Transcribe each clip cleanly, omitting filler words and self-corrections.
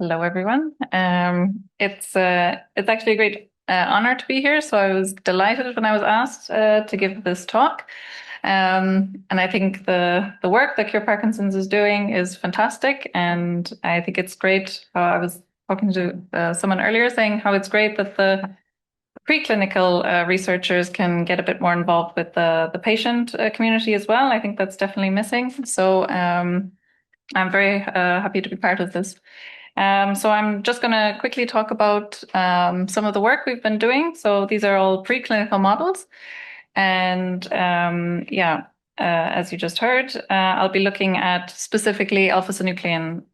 Hello, everyone. It's actually a great honor to be here. So I was delighted when I was asked to give this talk. And I think the work that Cure Parkinson's is doing is fantastic, and I think it's great. I was talking to someone earlier saying how it's great that the preclinical researchers can get a bit more involved with the patient community as well. I think that's definitely missing. So I'm very happy to be part of this. So I'm just going to quickly talk about some of the work we've been doing. So these are all preclinical models. And as you just heard, I'll be looking at specifically alpha-synuclein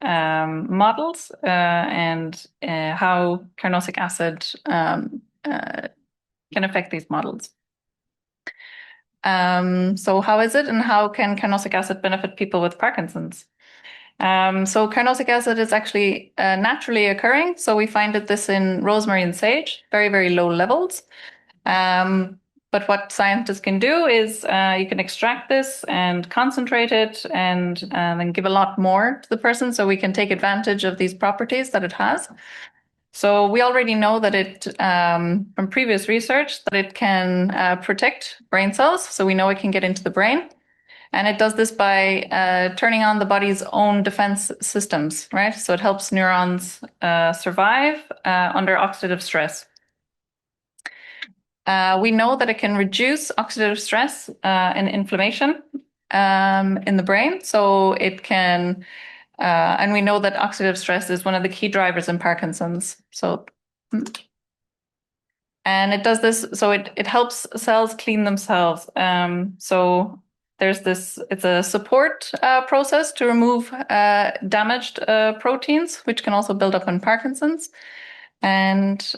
models and how carnosic acid can affect these models. So how is it, and how can carnosic acid benefit people with Parkinson's? So carnosic acid is actually naturally occurring. So we find this in rosemary and sage, very, very low levels. But what scientists can do is you can extract this and concentrate it and then give a lot more to the person, so we can take advantage of these properties that it has. So we already know that from previous research, that it can protect brain cells. So we know it can get into the brain. And it does this by turning on the body's own defense systems, right? So it helps neurons survive under oxidative stress. We know that it can reduce oxidative stress and inflammation in the brain. So it can, and we know that oxidative stress is one of the key drivers in Parkinson's. And it does this, so it helps cells clean themselves. So there's this, it's a support process to remove damaged proteins, which can also build up in Parkinson's. And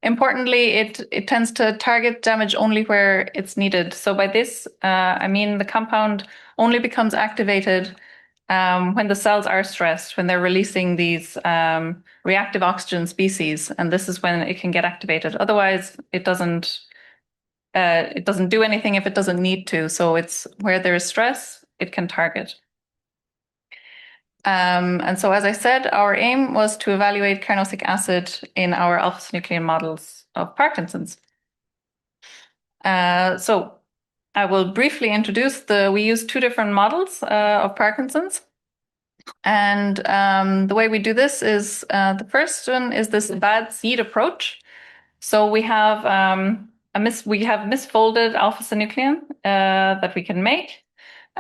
importantly, it tends to target damage only where it's needed. So by this, I mean the compound only becomes activated when the cells are stressed, when they're releasing these reactive oxygen species, and this is when it can get activated. Otherwise, it doesn't do anything if it doesn't need to. So it's where there is stress, it can target. And so, as I said, our aim was to evaluate carnosic acid in our alpha-synuclein models of Parkinson's. So I will briefly introduce we use two different models of Parkinson's. And the way we do this is the first one is this bad seed approach. So we have misfolded alpha-synuclein that we can make,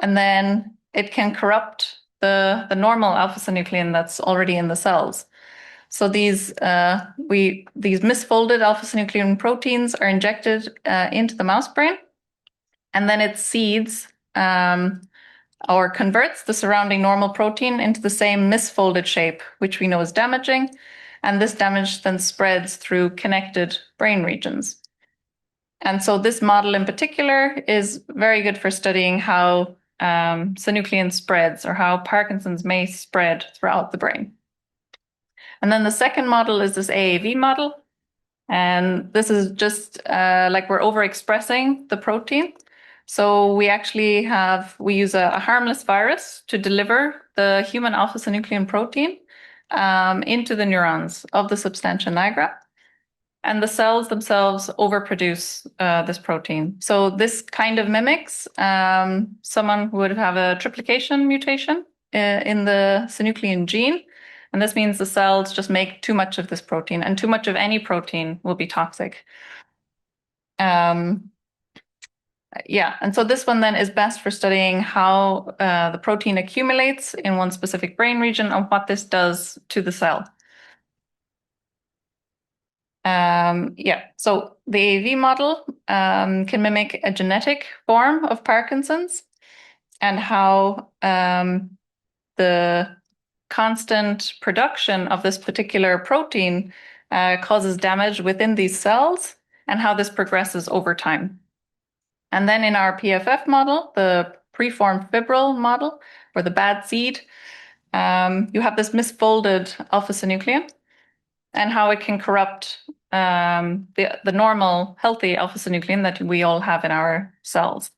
and then it can corrupt the normal alpha-synuclein that's already in the cells. So these misfolded alpha-synuclein proteins are injected into the mouse brain, and then it seeds or converts the surrounding normal protein into the same misfolded shape, which we know is damaging. And this damage then spreads through connected brain regions. And so this model in particular is very good for studying how synuclein spreads, or how Parkinson's may spread throughout the brain. And then the second model is this AAV model. And this is just like we're overexpressing the protein. So we actually use a harmless virus to deliver the human alpha-synuclein protein into the neurons of the substantia nigra. And the cells themselves overproduce this protein. So this kind of mimics someone who would have a triplication mutation in the synuclein gene. And this means the cells just make too much of this protein, and too much of any protein will be toxic. And so this one then is best for studying how the protein accumulates in one specific brain region and what this does to the cell. So the AAV model can mimic a genetic form of Parkinson's, and how the constant production of this particular protein causes damage within these cells, and how this progresses over time. And then in our PFF model, the preformed fibril model, or the bad seed, you have this misfolded alpha-synuclein, and how it can corrupt the normal healthy alpha-synuclein that we all have in our cells.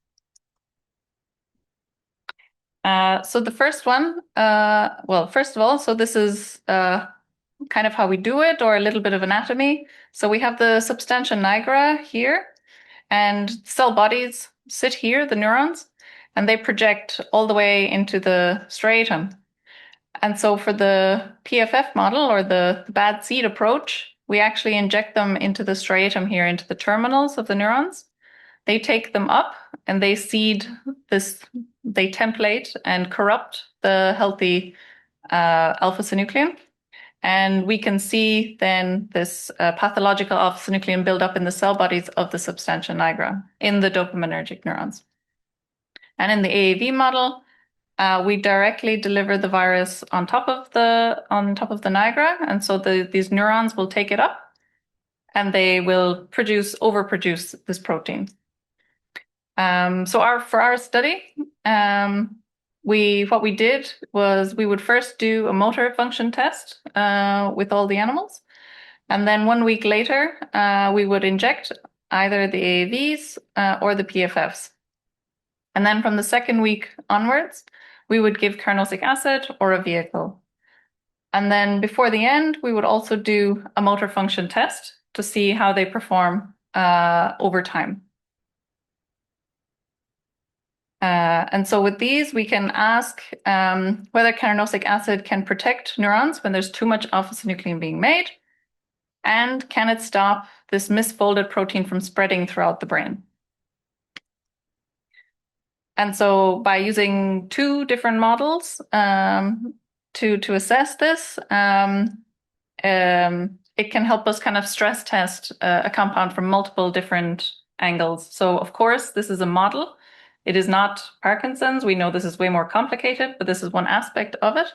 So the first one, well, first of all, so this is kind of how we do it, or a little bit of anatomy. So we have the substantia nigra here, and cell bodies sit here, the neurons, and they project all the way into the striatum. And so for the PFF model, or the bad seed approach, we actually inject them into the striatum here, into the terminals of the neurons. They take them up and they seed this, they template and corrupt the healthy alpha-synuclein. And we can see then this pathological alpha-synuclein build up in the cell bodies of the substantia nigra in the dopaminergic neurons. And in the AAV model, we directly deliver the virus on top of the nigra, and so these neurons will take it up, and they will overproduce this protein. So for our study, what we did was we would first do a motor function test with all the animals, and then 1 week later we would inject either the AAVs or the PFFs. And then from the second week onwards, we would give carnosic acid or a vehicle. And then before the end, we would also do a motor function test to see how they perform over time. And so with these, we can ask whether carnosic acid can protect neurons when there's too much alpha-synuclein being made, and can it stop this misfolded protein from spreading throughout the brain. And so by using 2 different models to assess this, it can help us kind of stress test a compound from multiple different angles. So of course, this is a model. It is not Parkinson's. We know this is way more complicated, but this is one aspect of it.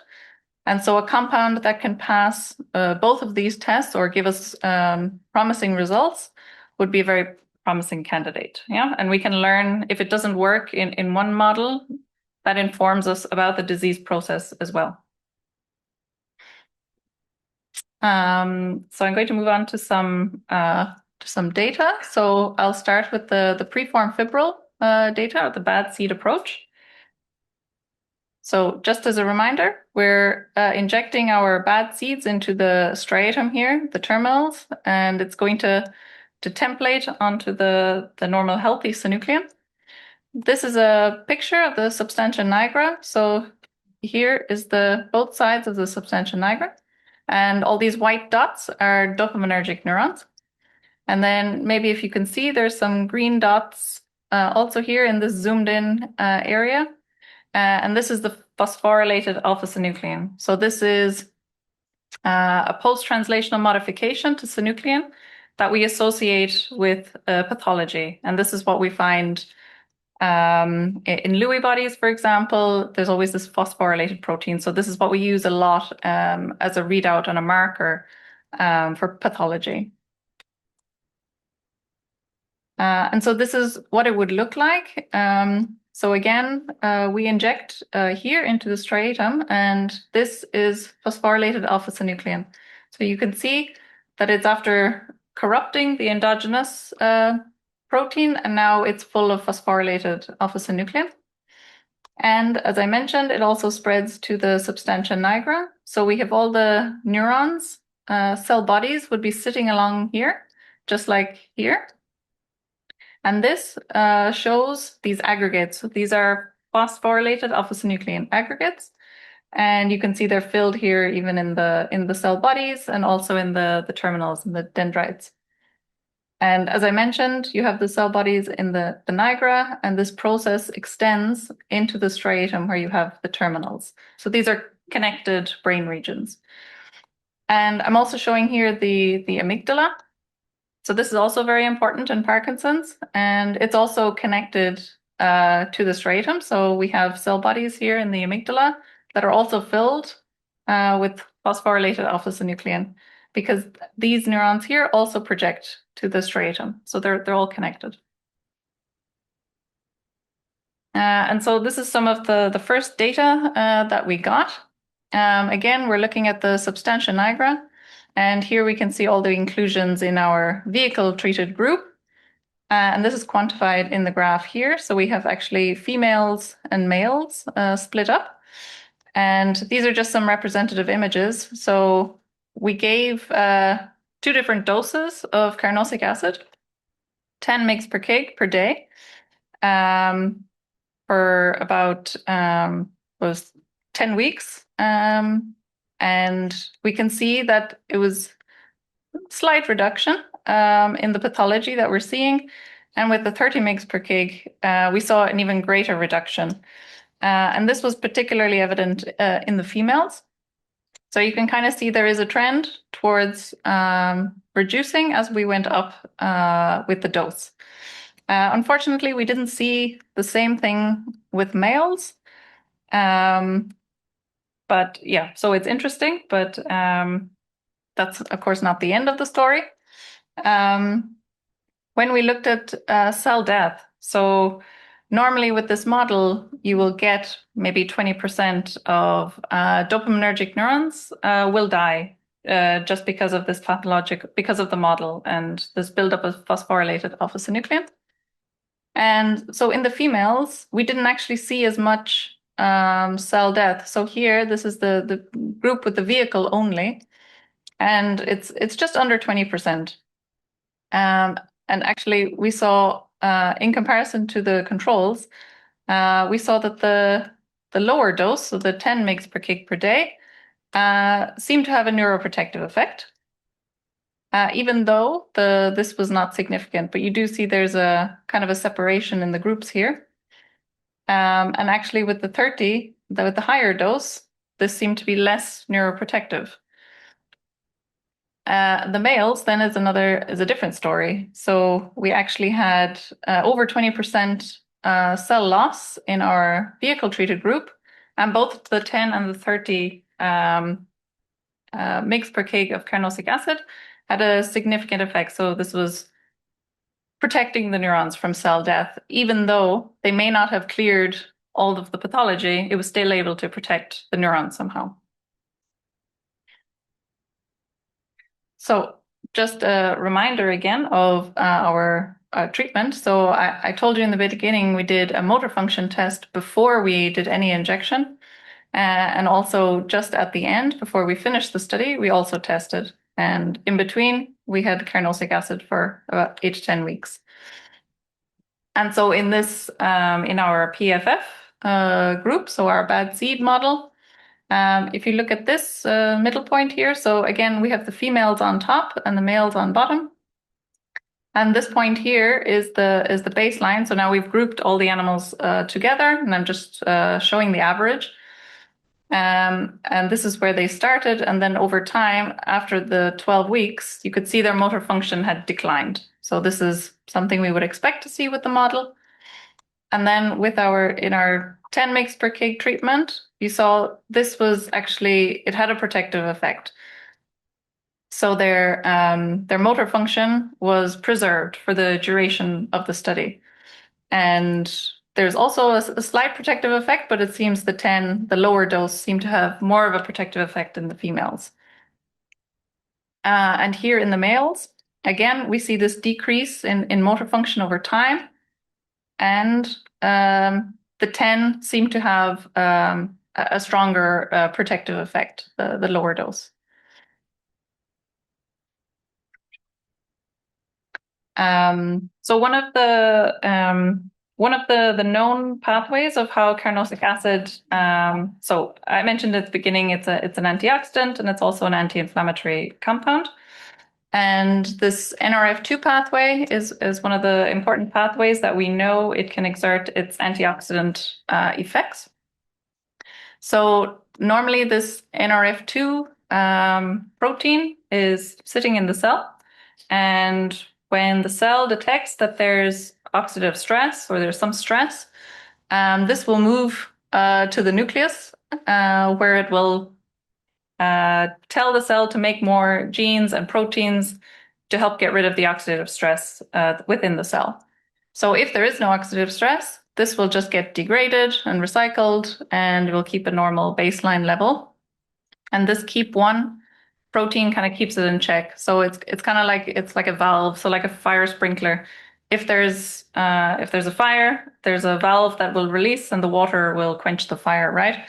And so a compound that can pass both of these tests or give us promising results would be a very promising candidate. Yeah, and we can learn if it doesn't work in one model, that informs us about the disease process as well. So I'm going to move on to some data. So I'll start with the preformed fibril data, or the bad seed approach. So just as a reminder, we're injecting our bad seeds into the striatum here, the terminals, and it's going to template onto the normal healthy synuclein. This is a picture of the substantia nigra. So here is both sides of the substantia nigra, and all these white dots are dopaminergic neurons. And then maybe if you can see, there's some green dots also here in this zoomed in area. And this is the phosphorylated alpha-synuclein. So this is a post-translational modification to synuclein that we associate with pathology. And this is what we find in Lewy bodies, for example. There's always this phosphorylated protein. So this is what we use a lot as a readout and a marker for pathology. And so this is what it would look like. So again, we inject here into the striatum, and this is phosphorylated alpha-synuclein. So you can see that it's after corrupting the endogenous protein, and now it's full of phosphorylated alpha-synuclein. And as I mentioned, it also spreads to the substantia nigra. So we have all the neurons, cell bodies would be sitting along here, just like here. And this shows these aggregates. So these are phosphorylated alpha-synuclein aggregates. And you can see they're filled here even in the cell bodies, and also in the terminals and the dendrites. And as I mentioned, you have the cell bodies in the nigra, and this process extends into the striatum where you have the terminals. So these are connected brain regions. And I'm also showing here the amygdala. So this is also very important in Parkinson's, and it's also connected to the striatum. So we have cell bodies here in the amygdala that are also filled with phosphorylated alpha-synuclein, because these neurons here also project to the striatum. So they're all connected. And so this is some of the first data that we got. Again, we're looking at the substantia nigra. And here we can see all the inclusions in our vehicle-treated group. And this is quantified in the graph here. So we have actually females and males split up. And these are just some representative images. So we gave 2 different doses of carnosic acid, 10 mg per kg per day, for about was 10 weeks. And we can see that it was slight reduction in the pathology that we're seeing. And with the 30 mg per kg, we saw an even greater reduction. And this was particularly evident in the females. So you can kind of see there is a trend towards reducing as we went up with the dose. Unfortunately, we didn't see the same thing with males. But yeah, so it's interesting, but that's of course not the end of the story. When we looked at cell death, so normally with this model, you will get maybe 20% of dopaminergic neurons will die just because of this because of the model and this buildup of phosphorylated alpha-synuclein. And so in the females, we didn't actually see as much cell death. So here, this is the group with the vehicle only, and it's just under 20%. And actually, we saw, in comparison to the controls, we saw that the lower dose, so the 10 mg per kg per day, seemed to have a neuroprotective effect, even though this was not significant. But you do see there's a kind of a separation in the groups here. And actually, with the 30, with the higher dose, this seemed to be less neuroprotective. The males then is a different story. So we actually had over 20% cell loss in our vehicle treated group, and both the 10 and the 30 mg per kg of carnosic acid had a significant effect. So this was protecting the neurons from cell death, even though they may not have cleared all of the pathology, it was still able to protect the neurons somehow. So just a reminder again of our treatment. So I told you in the beginning, we did a motor function test before we did any injection. And also just at the end, before we finished the study, we also tested. And in between, we had carnosic acid for about 8 to 10 weeks. And so in this, in our PFF group, so our bad seed model, if you look at this middle point here, so again, we have the females on top and the males on bottom. And this point here is the baseline. So now we've grouped all the animals together, and I'm just showing the average. And this is where they started. And then over time, after the 12 weeks, you could see their motor function had declined. So this is something we would expect to see with the model. And then with in our 10 mg per kg treatment, you saw this was actually, it had a protective effect. So their motor function was preserved for the duration of the study. And there's also a slight protective effect, but it seems the lower dose seemed to have more of a protective effect in the females. And here in the males, again, we see this decrease in motor function over time. And the 10 seem to have a stronger protective effect, the lower dose. So one of the known pathways of how carnosic acid, so I mentioned at the beginning, it's an antioxidant and it's also an anti-inflammatory compound. And this Nrf2 pathway is one of the important pathways that we know it can exert its antioxidant effects. So normally this Nrf2 protein is sitting in the cell, and when the cell detects that there's oxidative stress or there's some stress, this will move to the nucleus where it will tell the cell to make more genes and proteins to help get rid of the oxidative stress within the cell. So if there is no oxidative stress, this will just get degraded and recycled, and it will keep a normal baseline level. And this KEAP1 protein kind of keeps it in check. So it's kind of like, it's like a valve, so like a fire sprinkler. if there's a fire, there's a valve that will release and the water will quench the fire, right?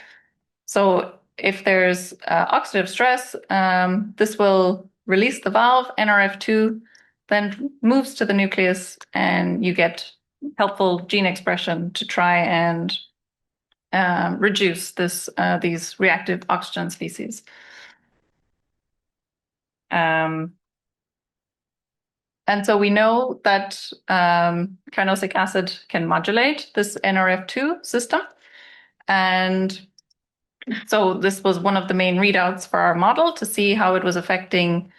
So if there's oxidative stress, this will release the valve, Nrf2, then moves to the nucleus, and you get helpful gene expression to try and reduce these reactive oxygen species. And so we know that carnosic acid can modulate this Nrf2 system. And so this was one of the main readouts for our model to see how it was affecting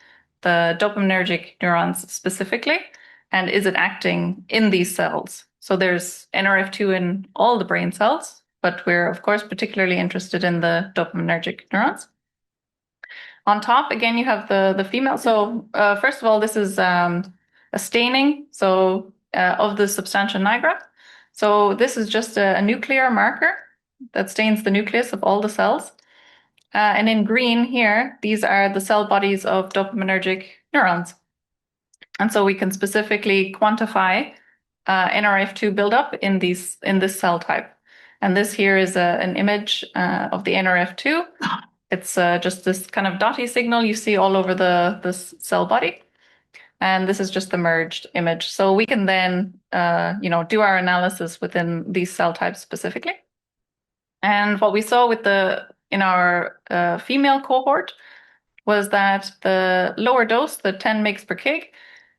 the dopaminergic neurons specifically, and is it acting in these cells? So there's Nrf2 in all the brain cells, but we're of course particularly interested in the dopaminergic neurons. On top, again, you have the female. So first of all, this is a staining of the substantia nigra. So this is just a nuclear marker that stains the nucleus of all the cells. And in green here, these are the cell bodies of dopaminergic neurons. And so we can specifically quantify Nrf2 buildup in this cell type. And this here is an image of the Nrf2. It's just this kind of dotty signal you see all over the cell body. And this is just the merged image. So we can then do our analysis within these cell types specifically. And what we saw in our female cohort was that the lower dose, the 10 mg per kg,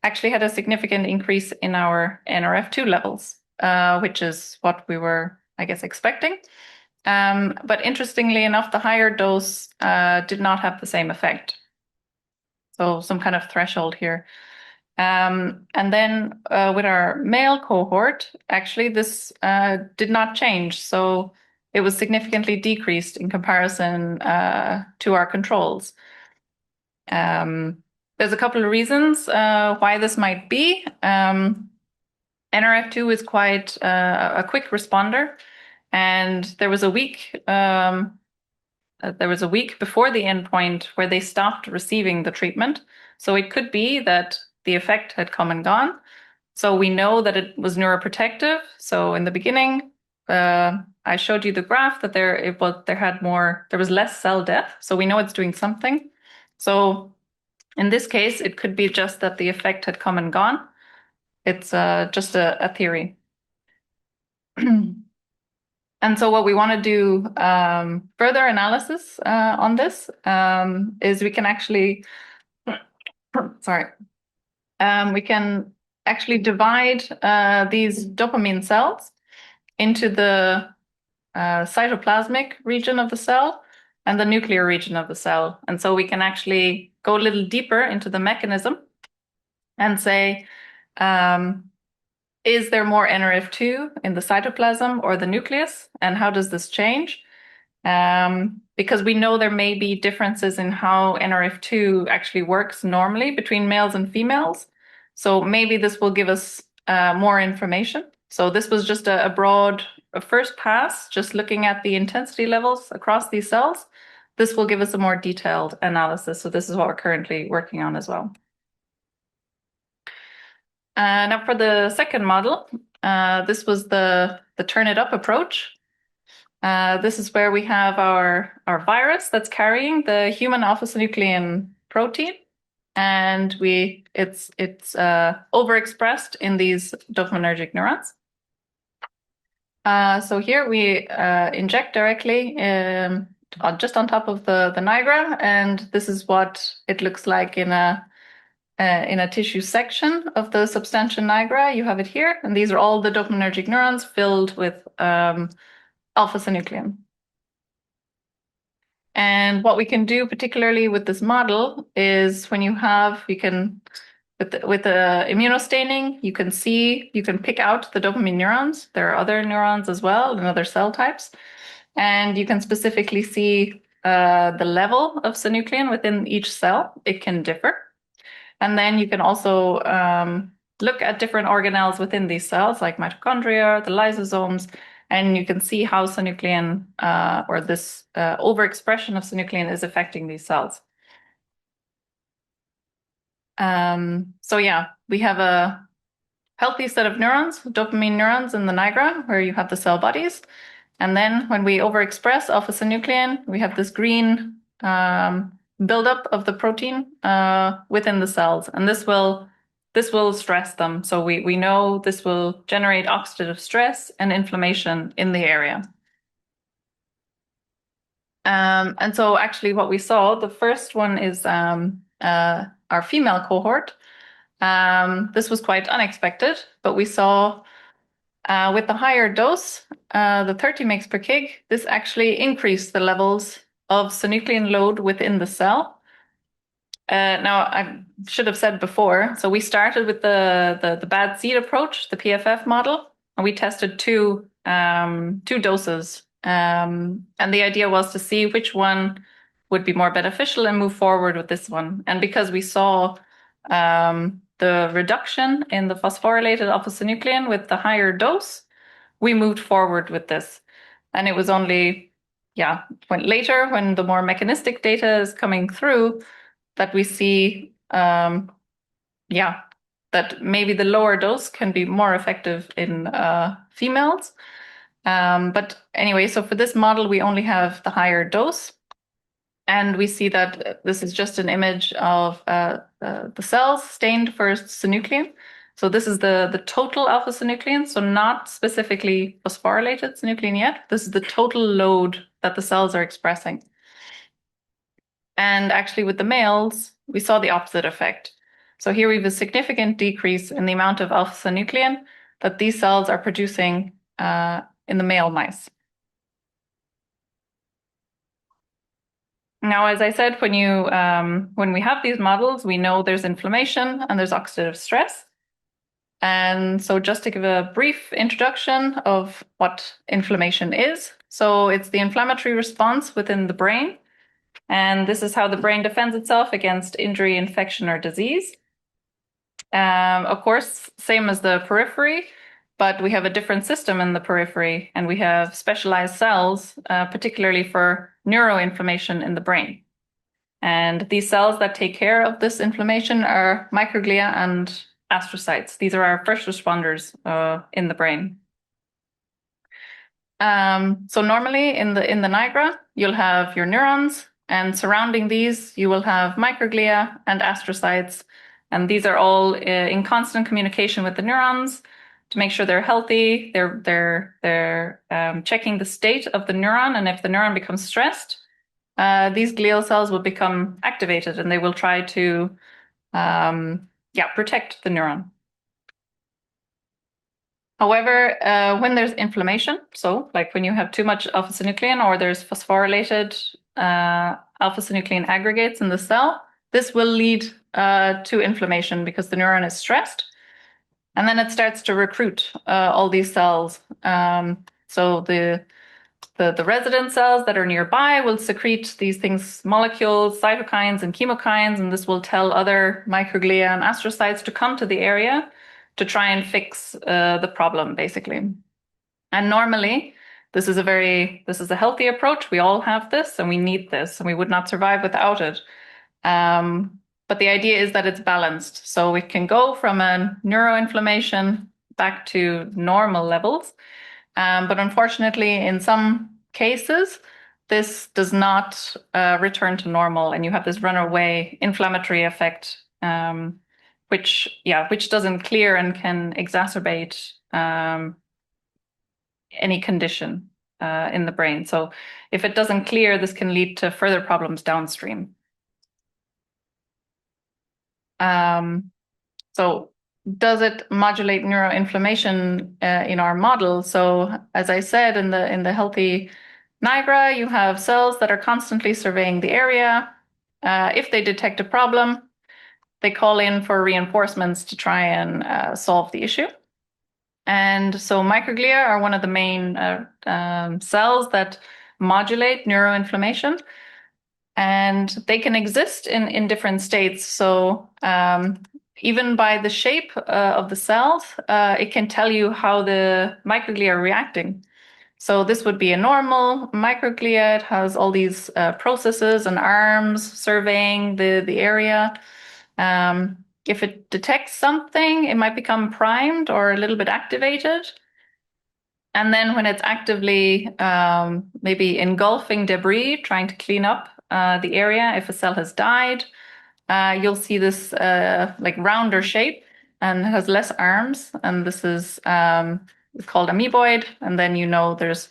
actually had a significant increase in our Nrf2 levels, which is what we were, I guess, expecting. But interestingly enough, the higher dose did not have the same effect. So some kind of threshold here. And then with our male cohort, actually, this did not change. So it was significantly decreased in comparison to our controls. There's a couple of reasons why this might be. Nrf2 is quite a quick responder, and there was a week before the endpoint where they stopped receiving the treatment. So it could be that the effect had come and gone. So we know that it was neuroprotective. So in the beginning, I showed you the graph that there was less cell death. So we know it's doing something. So in this case, it could be just that the effect had come and gone. It's just a theory. And so what we want to do further analysis on this is we can actually, we can actually divide these dopamine cells into the cytoplasmic region of the cell and the nuclear region of the cell. And so we can actually go a little deeper into the mechanism and say, is there more Nrf2 in the cytoplasm or the nucleus? And how does this change? Because we know there may be differences in how Nrf2 actually works normally between males and females. So maybe this will give us more information. So this was just a broad first pass, just looking at the intensity levels across these cells. This will give us a more detailed analysis. So this is what we're currently working on as well. Now for the second model, this was the turn it up approach. This is where we have our virus that's carrying the human alpha-synuclein protein, and it's overexpressed in these dopaminergic neurons. So here we inject directly just on top of the nigra, and this is what it looks like in a tissue section of the substantia nigra. You have it here, and these are all the dopaminergic neurons filled with alpha-synuclein. And what we can do, particularly with this model, is when with the immunostaining, you can pick out the dopamine neurons. There are other neurons as well and other cell types. And you can specifically see the level of synuclein within each cell. It can differ. And then you can also look at different organelles within these cells, like mitochondria, the lysosomes, and you can see how synuclein or this overexpression of synuclein is affecting these cells. So yeah, we have healthy set of neurons, dopamine neurons in the nigra, where you have the cell bodies. And then when we overexpress alpha-synuclein, we have this green buildup of the protein within the cells. And this will stress them. So we know this will generate oxidative stress and inflammation in the area. And so actually what we saw, the first one is our female cohort. This was quite unexpected, but we saw with the higher dose, the 30 mg per kg, this actually increased the levels of synuclein load within the cell. Now, I should have said before, so we started with the bad seed approach, the PFF model, and we tested two doses. And the idea was to see which one would be more beneficial and move forward with this one. And because we saw the reduction in the phosphorylated alpha-synuclein with the higher dose, we moved forward with this. And it was only, when the more mechanistic data is coming through, that we see, that maybe the lower dose can be more effective in females. But anyway, so for this model, we only have the higher dose. And we see that this is just an image of the cells stained for synuclein. So this is the total alpha-synuclein, so not specifically phosphorylated synuclein yet. This is the total load that the cells are expressing. And actually with the males, we saw the opposite effect. So here we have a significant decrease in the amount of alpha-synuclein that these cells are producing in the male mice. Now, as I said, when we have these models, we know there's inflammation and there's oxidative stress. And so just to give a brief introduction of what inflammation is. So it's the inflammatory response within the brain. And this is how the brain defends itself against injury, infection, or disease. Of course, same as the periphery, but we have a different system in the periphery, and we have specialized cells, particularly for neuroinflammation in the brain. And these cells that take care of this inflammation are microglia and astrocytes. These are our first responders in the brain. So normally in the nigra, you'll have your neurons, and surrounding these, you will have microglia and astrocytes. And these are all in constant communication with the neurons to make sure they're healthy. They're checking the state of the neuron, and if the neuron becomes stressed, these glial cells will become activated, and they will try to protect the neuron. However, when there's inflammation, so like when you have too much alpha-synuclein or there's phosphorylated alpha-synuclein aggregates in the cell, this will lead to inflammation because the neuron is stressed. And then it starts to recruit all these cells. So the resident cells that are nearby will secrete these things, molecules, cytokines and chemokines, and this will tell other microglia and astrocytes to come to the area to try and fix the problem, basically. And normally, this is a healthy approach. We all have this, and we need this, and we would not survive without it. But the idea is that it's balanced. So we can go from a neuroinflammation back to normal levels. But unfortunately, in some cases, this does not return to normal, and you have this runaway inflammatory effect, which doesn't clear and can exacerbate any condition in the brain. So if it doesn't clear, this can lead to further problems downstream. So does it modulate neuroinflammation in our model? So as I said, in the healthy nigra, you have cells that are constantly surveying the area. If they detect a problem, they call in for reinforcements to try and solve the issue. And so microglia are one of the main cells that modulate neuroinflammation. And they can exist in different states. So even by the shape of the cells, it can tell you how the microglia are reacting. So this would be a normal microglia. It has all these processes and arms surveying the area. if it detects something, it might become primed or a little bit activated. And then when it's actively maybe engulfing debris, trying to clean up the area, if a cell has died, you'll see this like rounder shape and has less arms. And this is called amoeboid. And then there's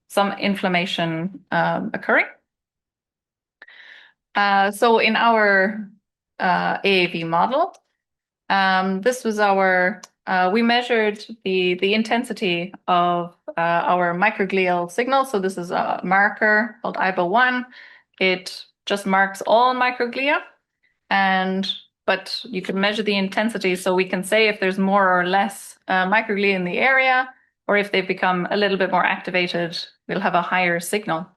some inflammation occurring. So in our AAV model, this was we measured the intensity of our microglial signal. So this is a marker called IBA1. It just marks all microglia, but you can measure the intensity, so we can say if there's more or less microglia in the area, or if they've become a little bit more activated, we'll have a higher signal.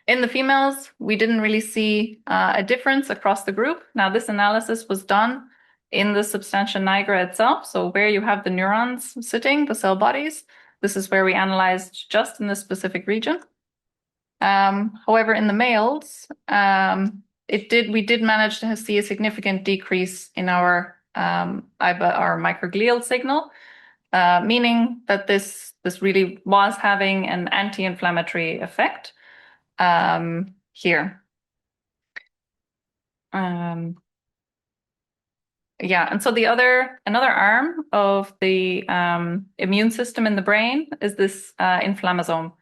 In the females, we didn't really see a difference across the group. Now, this analysis was done in the substantia nigra itself, so where you have the neurons sitting, the cell bodies, this is where we analyzed just in this specific region. However, in the males, we did manage to see a significant decrease in our microglial signal, meaning that this really was having an anti-inflammatory effect here. And so another arm of the immune system in the brain is this inflammasome.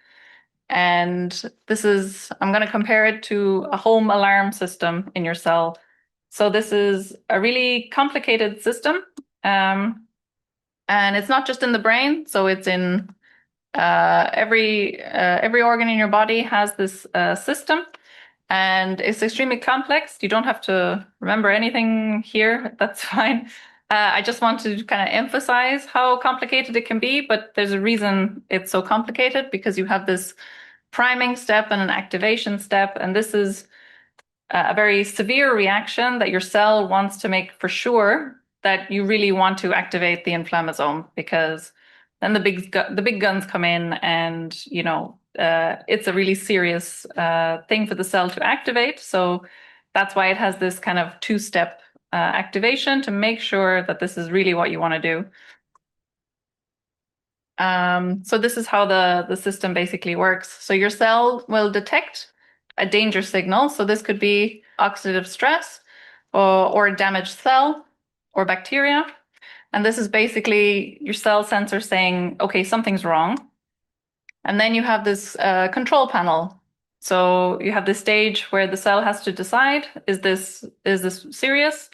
And I'm going to compare it to a home alarm system in your cell. So this is a really complicated system. And it's not just in the brain. So it's in every organ in your body has this system. And it's extremely complex. You don't have to remember anything here. That's fine. I just want to kind of emphasize how complicated it can be, but there's a reason it's so complicated, because you have this priming step and an activation step, and this is a very severe reaction that your cell wants to make for sure that you really want to activate the inflammasome, because then the big guns come in, and it's a really serious thing for the cell to activate. So that's why it has this kind of two-step activation to make sure that this is really what you want to do. So this is how the system basically works. So your cell will detect a danger signal. So this could be oxidative stress or a damaged cell or bacteria. And this is basically your cell sensor saying, okay, something's wrong. And then you have this control panel. So you have this stage where the cell has to decide, is this serious,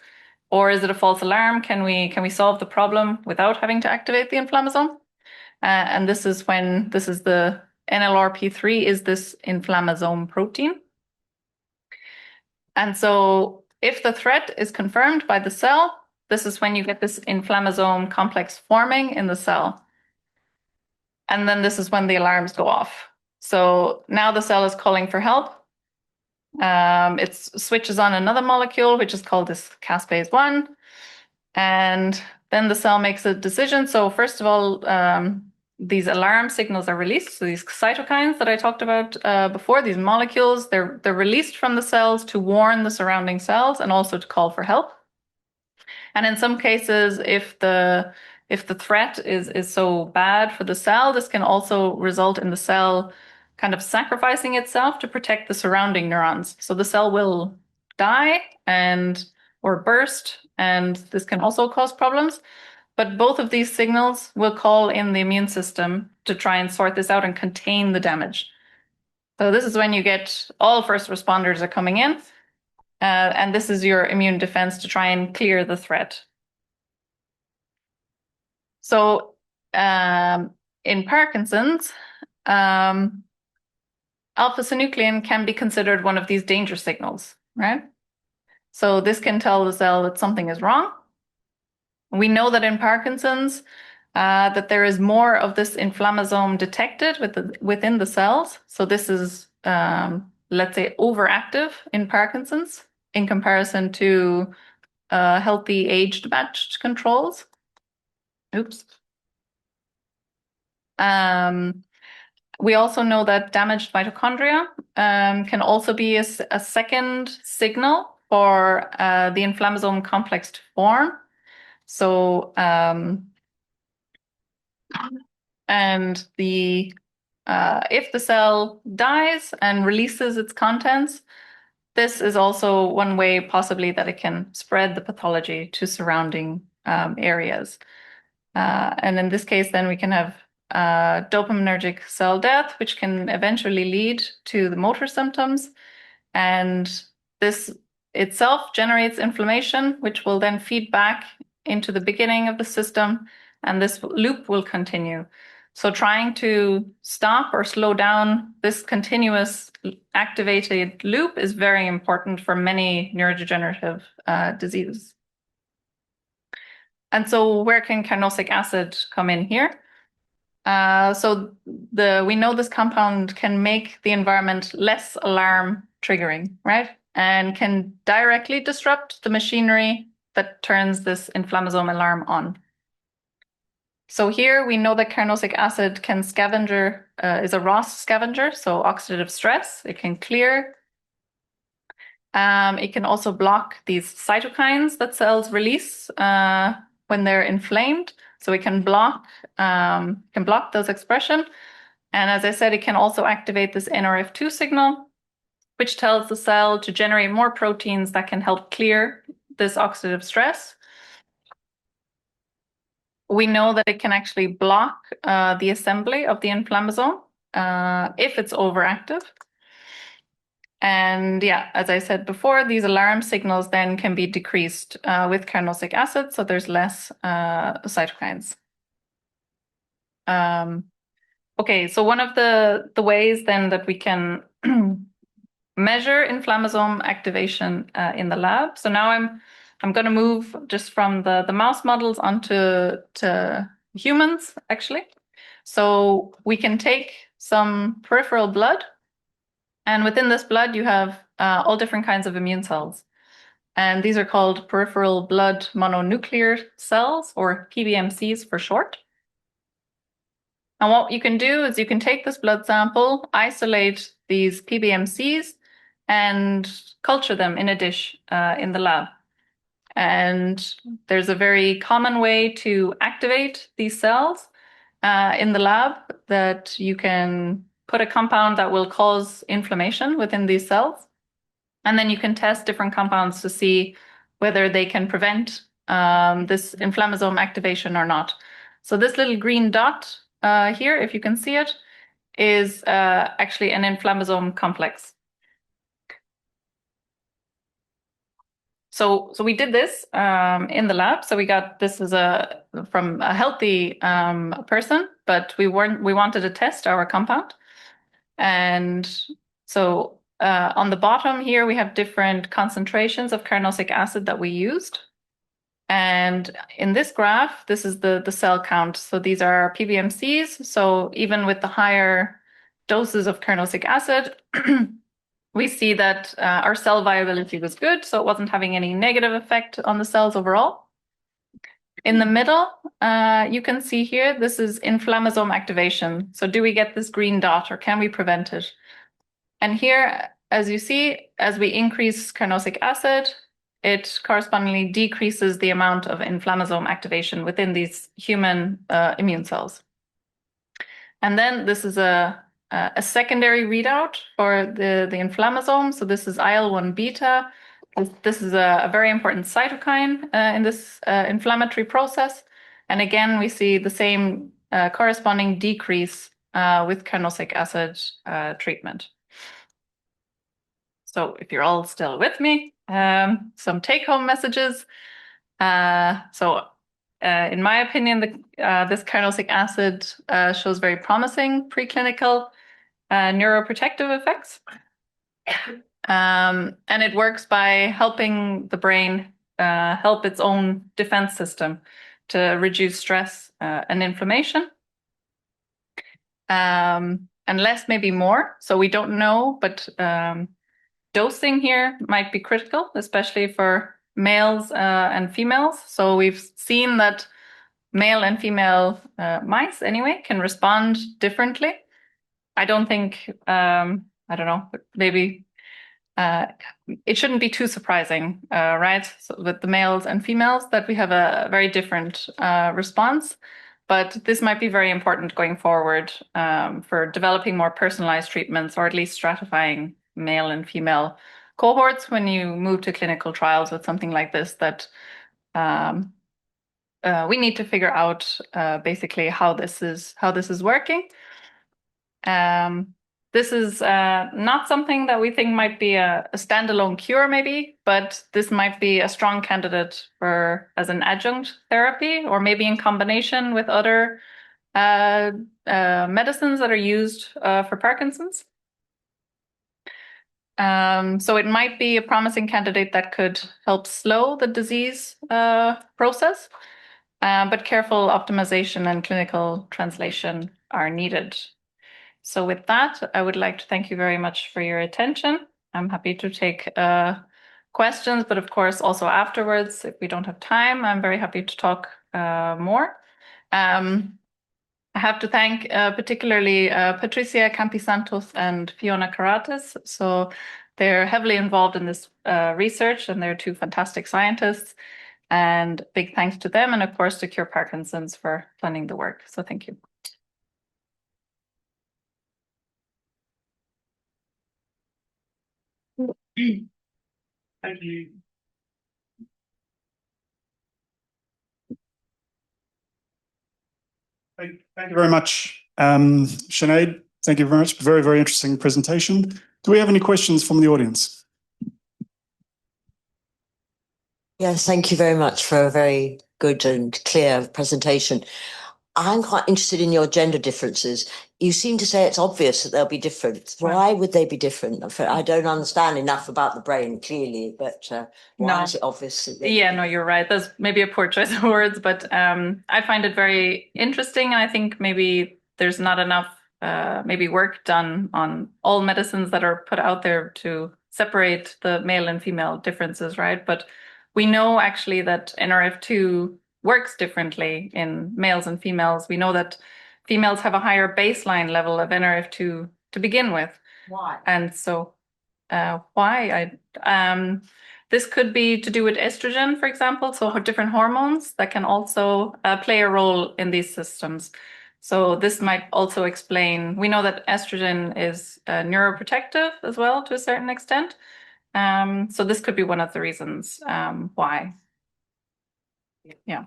or is it a false alarm? Can we solve the problem without having to activate the inflammasome? And this is the NLRP3 is this inflammasome protein. And so if the threat is confirmed by the cell, this is when you get this inflammasome complex forming in the cell. And then this is when the alarms go off. So now the cell is calling for help. It switches on another molecule, which is called this caspase 1. And then the cell makes a decision. So first of all, these alarm signals are released. So these cytokines that I talked about before, these molecules, they're released from the cells to warn the surrounding cells and also to call for help. And in some cases, if the threat is so bad for the cell, this can also result in the cell kind of sacrificing itself to protect the surrounding neurons. So the cell will die or burst, and this can also cause problems. But both of these signals will call in the immune system to try and sort this out and contain the damage. So this is when you get all first responders are coming in, and this is your immune defense to try and clear the threat. So in Parkinson's, alpha-synuclein can be considered one of these danger signals, right? So this can tell the cell that something is wrong. We know that in Parkinson's, that there is more of this inflammasome detected within the cells. So this is, let's say, overactive in Parkinson's in comparison to healthy age-matched controls. Oops. We also know that damaged mitochondria can also be a second signal for the inflammasome complex to form. So, and if the cell dies and releases its contents, this is also one way possibly that it can spread the pathology to surrounding areas. And in this case, then we can have dopaminergic cell death, which can eventually lead to the motor symptoms. And this itself generates inflammation, which will then feed back into the beginning of the system, and this loop will continue. So trying to stop or slow down this continuous activated loop is very important for many neurodegenerative diseases. And so where can carnosic acid come in here? So we know this compound can make the environment less alarm triggering, right? And can directly disrupt the machinery that turns this inflammasome alarm on. So here we know that carnosic acid can scavenger, is a ROS scavenger, so oxidative stress. It can clear. It can also block these cytokines that cells release when they're inflamed. So it can block those expression. And as I said, it can also activate this Nrf2 signal, which tells the cell to generate more proteins that can help clear this oxidative stress. We know that it can actually block the assembly of the inflammasome if it's overactive. And yeah, as I said before, these alarm signals then can be decreased with carnosic acid, so there's less cytokines. Okay, so one of the ways then that we can measure inflammasome activation in the lab. So now I'm going to move just from the mouse models onto humans, actually. So we can take some peripheral blood, and within this blood you have all different kinds of immune cells. And these are called peripheral blood mononuclear cells, or PBMCs for short. And what you can do is you can take this blood sample, isolate these PBMCs, and culture them in a dish in the lab. And there's a very common way to activate these cells in the lab, that you can put a compound that will cause inflammation within these cells. And then you can test different compounds to see whether they can prevent this inflammasome activation or not. So this little green dot here, if you can see it, is actually an inflammasome complex. So we did this in the lab. So we got this from a healthy person, but we wanted to test our compound. And so on the bottom here, we have different concentrations of carnosic acid that we used. And in this graph, this is the cell count. So these are PBMCs. So even with the higher doses of carnosic acid, we see that our cell viability was good. So it wasn't having any negative effect on the cells overall. In the middle, you can see here, this is inflammasome activation. So do we get this green dot, or can we prevent it? And here, as you see, as we increase carnosic acid, it correspondingly decreases the amount of inflammasome activation within these human immune cells. And then this is a secondary readout for the inflammasome. So this is IL-1 beta. This is a very important cytokine in this inflammatory process. And again, we see the same corresponding decrease with carnosic acid treatment. So if you're all still with me, some take-home messages. In my opinion, this carnosic acid shows very promising preclinical neuroprotective effects. And it works by helping the brain help its own defense system to reduce stress and inflammation. And less may be more, so we don't know, but dosing here might be critical, especially for males and females. So we've seen that male and female mice, anyway, can respond differently. I don't think, I don't know, maybe it shouldn't be too surprising, right? So with the males and females that we have a very different response. But this might be very important going forward for developing more personalized treatments, or at least stratifying male and female cohorts when you move to clinical trials with something like this, that we need to figure out basically how this is working. This is not something that we think might be a standalone cure, maybe, but this might be a strong candidate for as an adjunct therapy, or maybe in combination with other medicines that are used for Parkinson's. So it might be a promising candidate that could help slow the disease process, but careful optimization and clinical translation are needed. So with that, I would like to thank you very much for your attention. I'm happy to take questions, but of course also afterwards, if we don't have time, I'm very happy to talk more. I have to thank particularly Patricia Campisantos and Fiona Karatis. So they're heavily involved in this research, and they're two fantastic scientists. And big thanks to them, and of course to Cure Parkinson's for funding the work. So thank you. Thank you. Thank you very much, Sinead. Thank you very much. Very, very interesting presentation. Do we have any questions from the audience? Yes, thank you very much for a very good and clear presentation. I'm quite interested in your gender differences. You seem to say it's obvious that they'll be different. Why would they be different? I don't understand enough about the brain, clearly, but why is it obvious? Yeah, no, you're right. That's maybe a poor choice of words, but I find it very interesting. And I think maybe there's not enough maybe work done on all medicines that are put out there to separate the male and female differences, right? But we know actually that Nrf2 works differently in males and females. We know that females have a higher baseline level of Nrf2 to begin with. Why? And so why? This could be to do with estrogen, for example, so different hormones that can also play a role in these systems. So this might also explain, we know that estrogen is neuroprotective as well to a certain extent. So this could be one of the reasons why. Yeah. Yeah.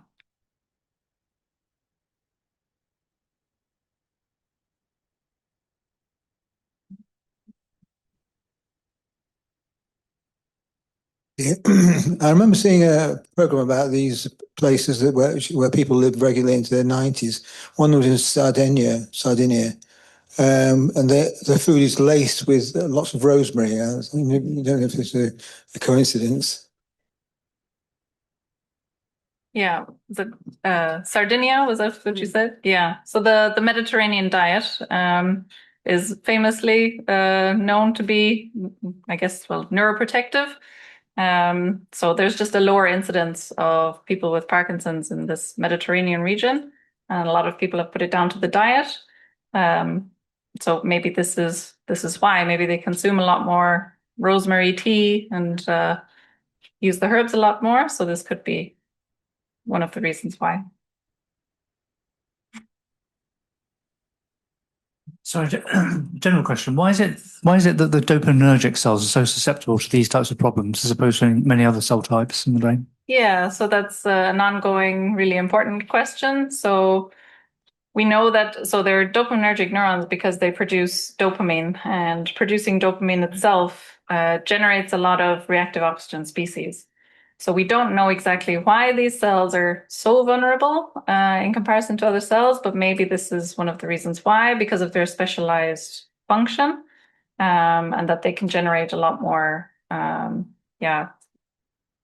I remember seeing a program about these places that where people live regularly into their 90s. One was in Sardinia, and the food is laced with lots of rosemary. You don't know if it's a coincidence. Yeah, Sardinia, was that what you said? Yeah. So the Mediterranean diet is famously known to be, I guess, well, neuroprotective. So there's just a lower incidence of people with Parkinson's in this Mediterranean region, and a lot of people have put it down to the diet. So maybe this is why. Maybe they consume a lot more rosemary tea and use the herbs a lot more. So this could be one of the reasons why. Sorry, general question. Why is it that the dopaminergic cells are so susceptible to these types of problems as opposed to many other cell types in the brain? Yeah, so that's an ongoing, really important question. So we know that, so they're dopaminergic neurons because they produce dopamine, and producing dopamine itself generates a lot of reactive oxygen species. So we don't know exactly why these cells are so vulnerable in comparison to other cells, but maybe this is one of the reasons why, because of their specialized function, and that they can generate a lot more,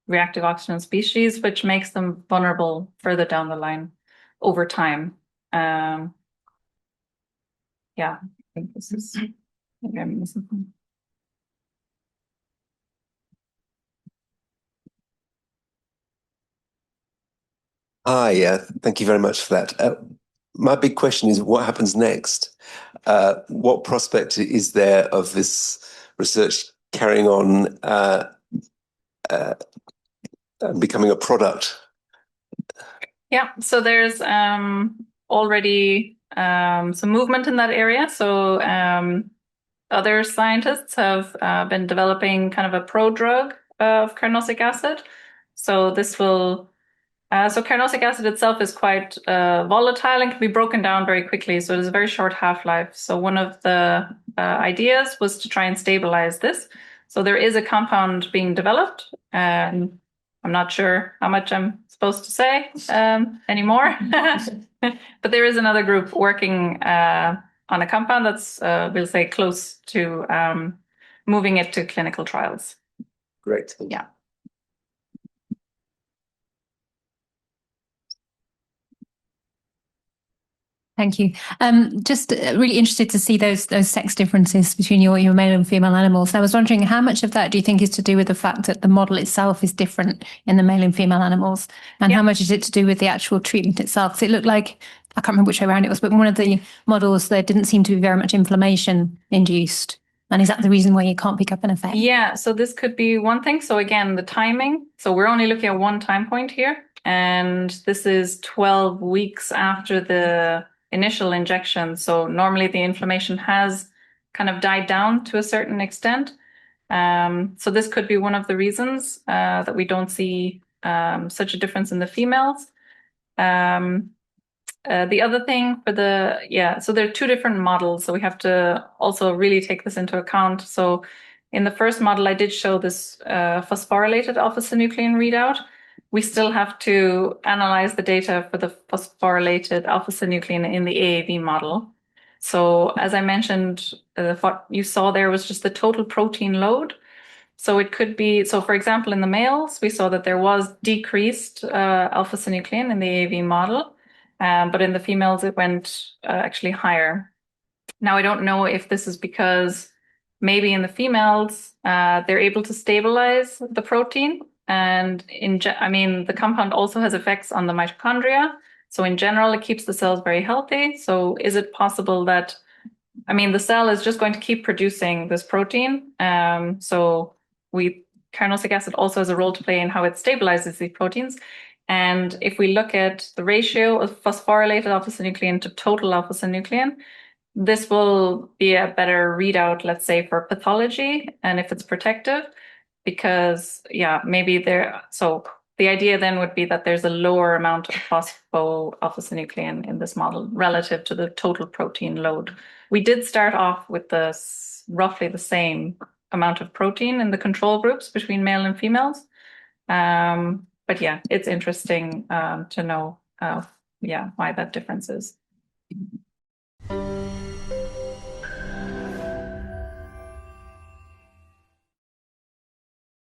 reactive oxygen species, which makes them vulnerable further down the line over time. Yeah, I think this is, maybe I'm missing something. Yeah, thank you very much for that. My big question is, what happens next? What prospect is there of this research carrying on becoming a product? Yeah, so there's already some movement in that area. So other scientists have been developing kind of a prodrug of carnosic acid. So this will, so carnosic acid itself is quite volatile and can be broken down very quickly. So it has a very short half-life. So one of the ideas was to try and stabilize this. So there is a compound being developed. I'm not sure how much I'm supposed to say anymore, but there is another group working on a compound that's, we'll say, close to moving it to clinical trials. Great. Yeah. Thank you. Just really interested to see those sex differences between your male and female animals. And I was wondering how much of that do you think is to do with the fact that the model itself is different in the male and female animals, and how much is it to do with the actual treatment itself? Because it looked like, I can't remember which way around it was, but in one of the models there didn't seem to be very much inflammation induced. And is that the reason why you can't pick up an effect? Yeah, so this could be one thing. So again, the timing. So we're only looking at one time point here, and this is 12 weeks after the initial injection. So normally the inflammation has kind of died down to a certain extent. So this could be one of the reasons that we don't see such a difference in the females. The other thing for so there are two different models. So we have to also really take this into account. So in the first model, I did show this phosphorylated alpha-synuclein readout. We still have to analyze the data for the phosphorylated alpha-synuclein in the AAV model. So as I mentioned, what you saw there was just the total protein load. So it could be, so for example, in the males, we saw that there was decreased alpha-synuclein in the AAV model, but in the females, it went actually higher. Now, I don't know if this is because maybe in the females, they're able to stabilize the protein. And the compound also has effects on the mitochondria. So in general, it keeps the cells very healthy. So is it possible that, the cell is just going to keep producing this protein. Carnosic acid also has a role to play in how it stabilizes these proteins. And if we look at the ratio of phosphorylated alpha-synuclein to total alpha-synuclein, this will be a better readout, let's say, for pathology and if it's protective, because so the idea then would be that there's a lower amount of phospho-alpha-synuclein in this model relative to the total protein load. We did start off with roughly the same amount of protein in the control groups between male and females. But yeah, it's interesting to know why that difference is.